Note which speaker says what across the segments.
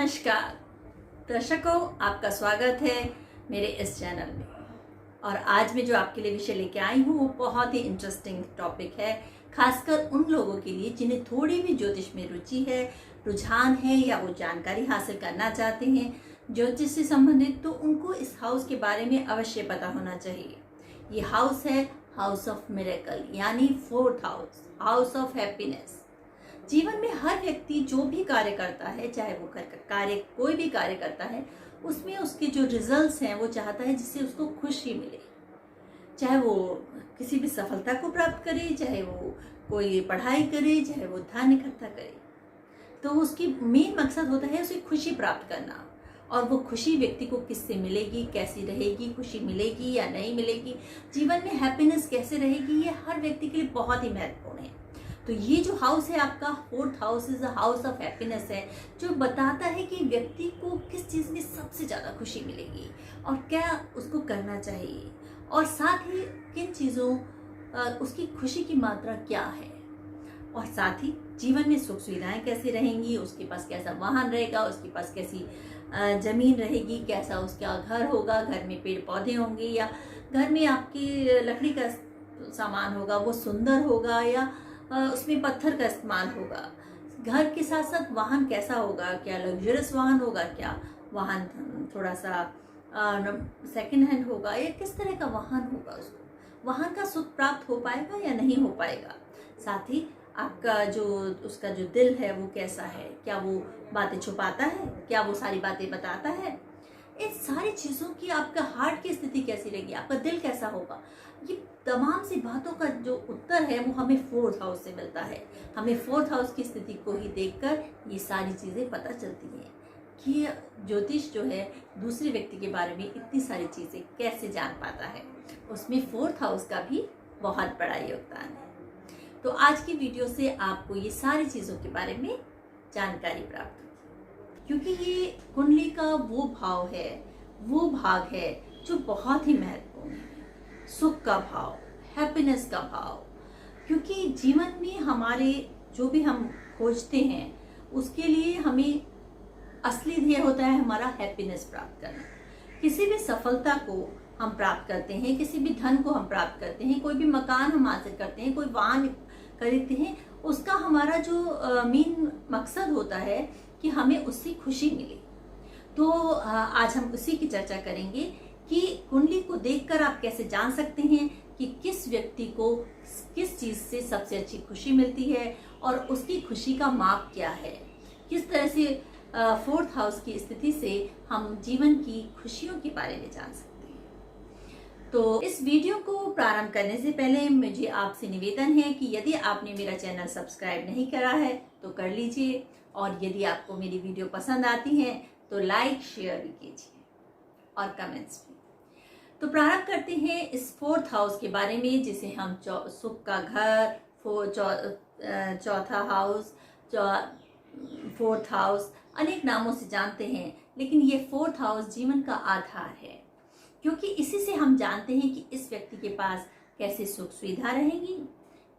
Speaker 1: नमस्कार दर्शकों, आपका स्वागत है मेरे इस चैनल में। और आज मैं जो आपके लिए विषय लेके आई हूँ वो बहुत ही इंटरेस्टिंग टॉपिक है, खासकर उन लोगों के लिए जिन्हें थोड़ी भी ज्योतिष में रुचि है, रुझान है या वो जानकारी हासिल करना चाहते हैं ज्योतिष से संबंधित। तो उनको इस हाउस के बारे में अवश्य पता होना चाहिए। ये हाउस है हाउस ऑफ मिरेकल, यानी fourth house, house of happiness. जीवन में हर व्यक्ति जो भी कार्य करता है, चाहे वो कोई भी कार्य करता है, उसमें उसके जो रिजल्ट्स हैं वो चाहता है जिससे उसको खुशी मिले। चाहे वो किसी भी सफलता को प्राप्त करे, चाहे वो कोई पढ़ाई करे, चाहे वो धन इकट्ठा करे, तो उसकी मेन मकसद होता है उसे खुशी प्राप्त करना। और वो खुशी व्यक्ति को किससे मिलेगी, कैसी रहेगी, खुशी मिलेगी या नहीं मिलेगी, जीवन में हैप्पीनेस कैसे रहेगी, ये हर व्यक्ति के लिए बहुत ही महत्वपूर्ण है। तो ये जो हाउस है आपका fourth house is house of happiness है, जो बताता है कि व्यक्ति को किस चीज़ में सबसे ज़्यादा खुशी मिलेगी और क्या उसको करना चाहिए, और साथ ही किन चीज़ों उसकी खुशी की मात्रा क्या है, और साथ ही जीवन में सुख सुविधाएं कैसे रहेंगी, उसके पास कैसा वाहन रहेगा, उसके पास कैसी ज़मीन रहेगी, कैसा उसका घर होगा, घर में पेड़ पौधे होंगे या घर में आपकी लकड़ी का सामान होगा, वो सुंदर होगा या उसमें पत्थर का इस्तेमाल होगा। घर के साथ साथ वाहन कैसा होगा, क्या लग्जरियस वाहन होगा, क्या वाहन थोड़ा सा सेकंड हैंड होगा, या किस तरह का वाहन होगा, उसको वाहन का सुख प्राप्त हो पाएगा या नहीं हो पाएगा। साथ ही आपका जो उसका जो दिल है वो कैसा है, क्या वो बातें छुपाता है, क्या वो सारी बातें बताता है, इन सारी चीज़ों की आपका हार्ट की स्थिति कैसी रहेगी, आपका दिल कैसा होगा, ये तमाम सी बातों का जो उत्तर है वो हमें फोर्थ हाउस से मिलता है। हमें फोर्थ हाउस की स्थिति को ही देखकर ये सारी चीज़ें पता चलती हैं कि ज्योतिष जो है दूसरे व्यक्ति के बारे में इतनी सारी चीज़ें कैसे जान पाता है। उसमें फोर्थ हाउस का भी बहुत बड़ा योगदान है। तो आज की वीडियो से आपको ये सारी चीज़ों के बारे में जानकारी प्राप्त होगी, क्योंकि ये कुंडली का वो भाव है, वो भाग है जो बहुत ही महत्वपूर्ण है। सुख का भाव, हैप्पीनेस का भाव, क्योंकि जीवन में हमारे जो भी हम खोजते हैं उसके लिए हमें असली ध्येय होता है हमारा हैप्पीनेस प्राप्त करना। किसी भी सफलता को हम प्राप्त करते हैं, किसी भी धन को हम प्राप्त करते हैं, कोई भी मकान हम हासिल करते हैं, कोई वाहन खरीदते हैं, उसका हमारा जो मेन मकसद होता है कि हमें उससे खुशी मिले। तो आज हम उसी की चर्चा करेंगे कि कुंडली को देखकर आप कैसे जान सकते हैं कि किस व्यक्ति को किस चीज़ से सबसे अच्छी खुशी मिलती है और उसकी खुशी का माप क्या है। किस तरह से फोर्थ हाउस की स्थिति से हम जीवन की खुशियों के बारे में जान सकते हैं। तो इस वीडियो को प्रारंभ करने से पहले मुझे आपसे निवेदन है कि यदि आपने मेरा चैनल सब्सक्राइब नहीं करा है तो कर लीजिए, और यदि आपको मेरी वीडियो पसंद आती है तो लाइक शेयर भी कीजिए और कमेंट्स भी। तो प्रारंभ करते हैं इस फोर्थ हाउस के बारे में, जिसे हम सुख का घर, चौथा हाउस, फोर्थ हाउस अनेक नामों से जानते हैं, लेकिन ये फोर्थ हाउस जीवन का आधार है, क्योंकि इसी से हम जानते हैं कि इस व्यक्ति के पास कैसे सुख सुविधा रहेगी,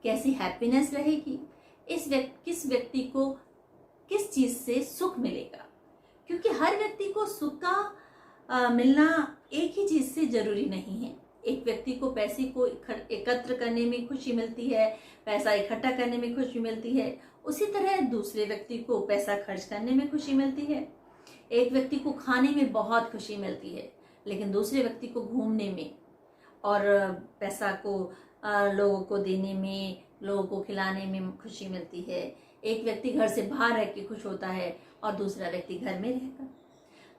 Speaker 1: कैसी हैप्पीनेस रहेगी, किस व्यक्ति को किस चीज़ से सुख मिलेगा। क्योंकि हर व्यक्ति को सुख का मिलना एक ही चीज़ से जरूरी नहीं है। एक व्यक्ति को पैसे को एकत्र करने में खुशी मिलती है, पैसा इकट्ठा करने में खुशी मिलती है, उसी तरह दूसरे व्यक्ति को पैसा खर्च करने में खुशी मिलती है। एक व्यक्ति को खाने में बहुत खुशी मिलती है, लेकिन दूसरे व्यक्ति को घूमने में और पैसा को लोगों को देने में, लोगों को खिलाने में खुशी मिलती है। एक व्यक्ति घर से बाहर रह के खुश होता है और दूसरा व्यक्ति घर में रहकर।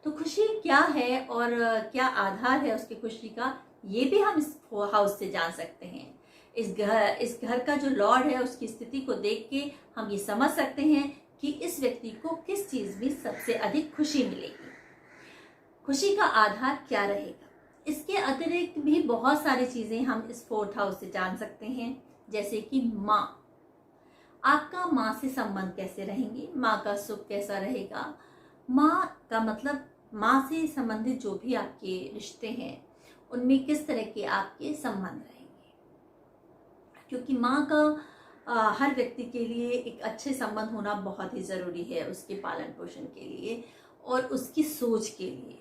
Speaker 1: तो खुशी क्या है और क्या आधार है उसकी खुशी का, ये भी हम इस हाउस से जान सकते हैं। इस घर का जो लॉर्ड है उसकी स्थिति को देख के हम ये समझ सकते हैं कि इस व्यक्ति को किस चीज़ में सबसे अधिक खुशी मिलेगी, खुशी का आधार क्या रहेगा। इसके अतिरिक्त भी बहुत सारी चीज़ें हम इस फोर्थ हाउस से जान सकते हैं, जैसे कि माँ, आपका माँ से संबंध कैसे रहेंगे, माँ का सुख कैसा रहेगा। माँ का मतलब माँ से संबंधित जो भी आपके रिश्ते हैं उनमें किस तरह के आपके संबंध रहेंगे, क्योंकि माँ का हर व्यक्ति के लिए एक अच्छे संबंध होना बहुत ही ज़रूरी है उसके पालन पोषण के लिए। और उसकी सोच के लिए।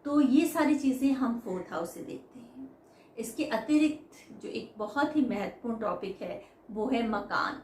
Speaker 1: तो ये सारी चीज़ें हम 4th हाउस से देखते हैं। इसके अतिरिक्त जो एक बहुत ही महत्वपूर्ण टॉपिक है वो है मकान।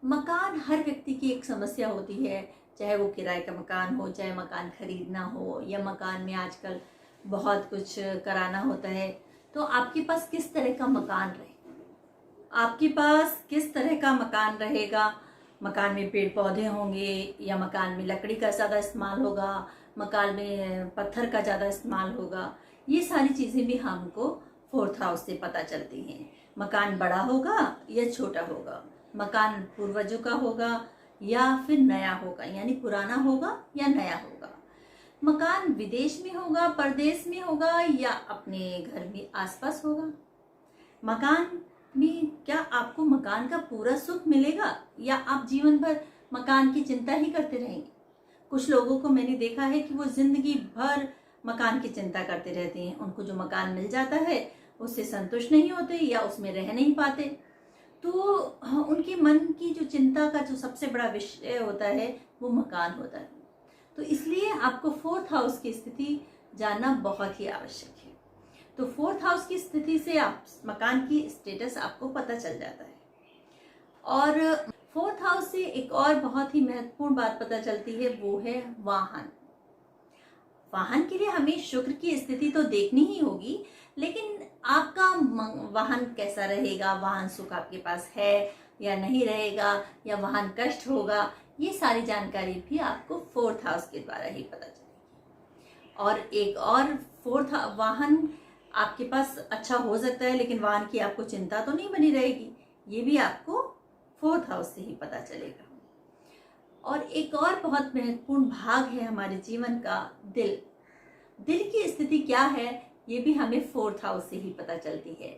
Speaker 1: मकान हर व्यक्ति की एक समस्या होती है, चाहे वो किराए का मकान हो, चाहे मकान खरीदना हो, या मकान में आजकल बहुत कुछ कराना होता है। तो आपके पास किस तरह का मकान रहेगा, आपके पास किस तरह का मकान रहेगा। मकान में पेड़ पौधे होंगे या मकान में लकड़ी का ज़्यादा इस्तेमाल होगा, मकान में पत्थर का ज़्यादा इस्तेमाल होगा। ये सारी चीज़ें भी हमको 4th हाउस से पता चलती हैं। मकान बड़ा होगा या छोटा होगा, मकान पूर्वजों का होगा या फिर नया होगा, यानी पुराना होगा या नया होगा। मकान विदेश में होगा, परदेश में होगा या अपने घर में आसपास होगा। मकान में क्या आपको मकान का पूरा सुख मिलेगा या आप जीवन भर मकान की चिंता ही करते रहेंगे। कुछ लोगों को मैंने देखा है कि वो जिंदगी भर मकान की चिंता करते रहते हैं। उनको जो मकान मिल जाता है उससे संतुष्ट नहीं होते या उसमें रह नहीं पाते। तो उनके मन की जो चिंता का जो सबसे बड़ा विषय होता है वो मकान होता है। तो इसलिए आपको 4th हाउस की स्थिति जानना बहुत ही आवश्यक है। तो 4th हाउस की स्थिति से आप मकान की स्टेटस आपको पता चल जाता है। और 4th हाउस से एक और बहुत ही महत्वपूर्ण बात पता चलती है, वो है वाहन। वाहन के लिए हमें शुक्र की स्थिति तो देखनी ही होगी, लेकिन आपका वाहन कैसा रहेगा, वाहन सुख आपके पास है या नहीं रहेगा, या वाहन कष्ट होगा, ये सारी जानकारी भी आपको 4th हाउस के द्वारा ही पता चलेगी। और एक और 4th वाहन आपके पास अच्छा हो सकता है, लेकिन वाहन की आपको चिंता तो नहीं बनी रहेगी, ये भी आपको 4th हाउस से ही पता चलेगा। और एक और बहुत महत्वपूर्ण भाग है हमारे जीवन का, दिल। दिल की स्थिति क्या है ये भी हमें 4th हाउस से ही पता चलती है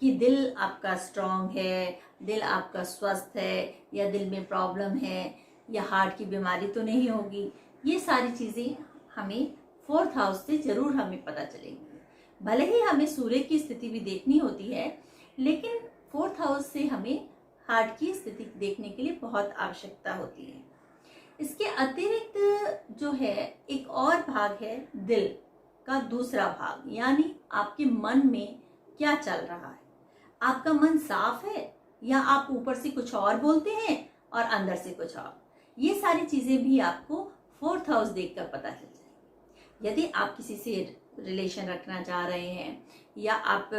Speaker 1: कि दिल आपका स्ट्रांग है, दिल आपका स्वस्थ है, या दिल में प्रॉब्लम है, या हार्ट की बीमारी तो नहीं होगी। ये सारी चीज़ें हमें 4th हाउस से जरूर हमें पता चलेंगी। भले ही हमें सूर्य की स्थिति भी देखनी होती है, लेकिन 4th हाउस से हमें हार्ट की स्थिति देखने के लिए बहुत आवश्यकता होती है। इसके अतिरिक्त जो है एक और भाग है दिल का दूसरा भाग, यानी आपके मन में क्या चल रहा है। आपका मन साफ है या आप ऊपर से कुछ और बोलते हैं और अंदर से कुछ और। ये सारी चीजें भी आपको 4th हाउस देखकर पता चल जाएगी। यदि आप किसी से रिलेशन रखना चाह रहे हैं या आप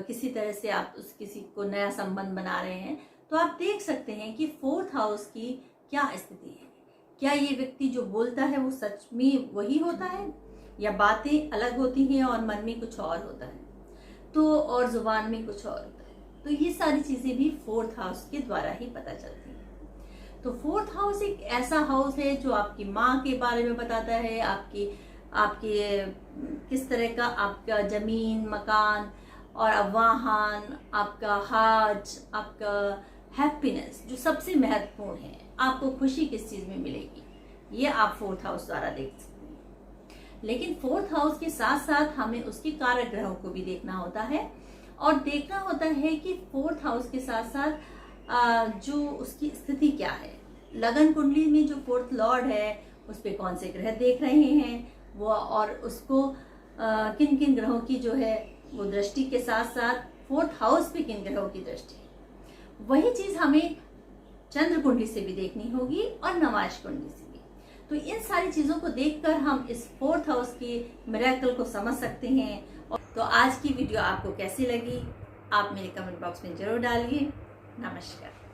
Speaker 1: किसी तरह से आप किसी को नया संबंध बना रहे हैं, तो आप देख सकते हैं कि 4th हाउस की क्या स्थिति है। क्या ये व्यक्ति जो बोलता है वो सच में वही होता है, या बातें अलग होती हैं और मन में कुछ और होता है, तो और जुबान में कुछ और होता है। तो ये सारी चीजें भी 4th हाउस के द्वारा ही पता चलती हैं। तो 4th हाउस एक ऐसा हाउस है जो आपकी माँ के बारे में बताता है, आपके किस तरह का आपका जमीन, मकान और वाहन, आपका हार्ट, आपका हैप्पीनेस, जो सबसे महत्वपूर्ण है, आपको खुशी किस चीज में मिलेगी, ये आप 4th हाउस द्वारा देख सकते हैं। लेकिन 4th हाउस के साथ साथ हमें उसके कारक ग्रहों को भी देखना होता है, और देखना होता है कि 4th हाउस के साथ साथ जो उसकी स्थिति क्या है। लगन कुंडली में जो 4th लॉर्ड है उस पे कौन से ग्रह देख रहे हैं वो, और उसको किन किन ग्रहों की जो है वो दृष्टि के साथ साथ 4th हाउस पे किन ग्रहों की दृष्टि है, वही चीज हमें चंद्र कुंडली से भी देखनी होगी और नवाज कुंडली से भी। तो इन सारी चीजों को देखकर हम इस 4th हाउस के मिरेकल को समझ सकते हैं। तो आज की वीडियो आपको कैसी लगी आप मेरे कमेंट बॉक्स में जरूर डालिए। नमस्कार।